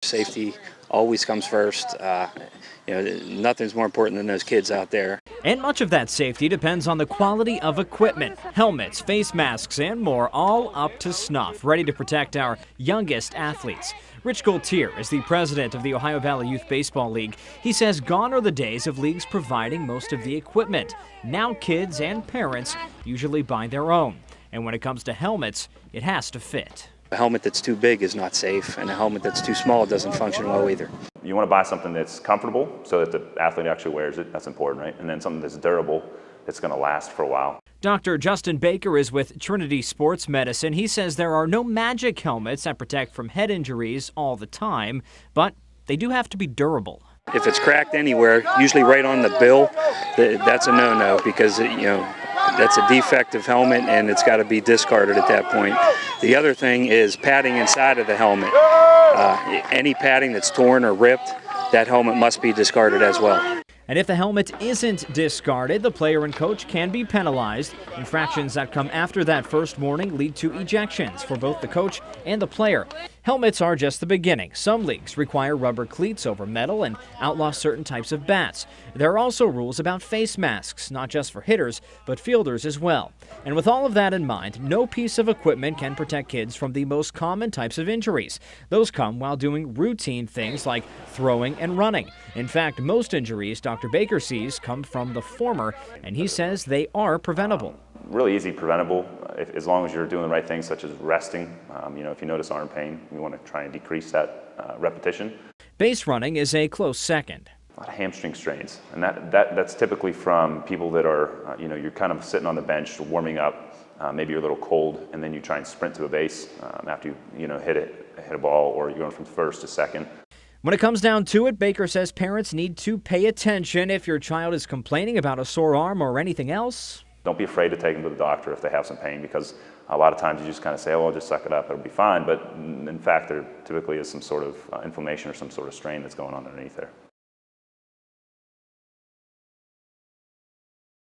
Safety always comes first. Nothing's more important than those kids out there. And much of that safety depends on the quality of equipment. Helmets, face masks, and more, all up to snuff, ready to protect our youngest athletes. Rich Gaultier is the president of the Ohio Valley Youth Baseball League. He says gone are the days of leagues providing most of the equipment. Now kids and parents usually buy their own. And when it comes to helmets, it has to fit. A helmet that's too big is not safe, and a helmet that's too small doesn't function well either. You want to buy something that's comfortable so that the athlete actually wears it. That's important, right? And then something that's durable, that's going to last for a while. Dr. Justin Baker is with Trinity Sports Medicine. He says there are no magic helmets that protect from head injuries all the time, but they do have to be durable. If it's cracked anywhere, usually right on the bill, that's a no-no, because that's a defective helmet and it's got to be discarded at that point. The other thing is padding inside of the helmet. Any padding that's torn or ripped, that helmet must be discarded as well. And if the helmet isn't discarded, the player and coach can be penalized. Infractions that come after that first warning lead to ejections for both the coach and the player. Helmets are just the beginning. Some leagues require rubber cleats over metal and outlaw certain types of bats. There are also rules about face masks, not just for hitters, but fielders as well. And with all of that in mind, no piece of equipment can protect kids from the most common types of injuries. Those come while doing routine things like throwing and running. In fact, most injuries Dr. Baker sees come from the former, and he says they are preventable. Really easy preventable as long as you're doing the right things, such as resting. If you notice arm pain, you want to try and decrease that repetition. Base running is a close second. A lot of hamstring strains, and that's typically from people that are, you're kind of sitting on the bench warming up, maybe you're a little cold, and then you try and sprint to a base after you hit a ball, or you're going from first to second. When it comes down to it, Baker says parents need to pay attention. If your child is complaining about a sore arm or anything else, don't be afraid to take them to the doctor if they have some pain, because a lot of times you just kind of say, oh, I'll just suck it up, it'll be fine. But in fact, there typically is some sort of inflammation or some sort of strain that's going on underneath there.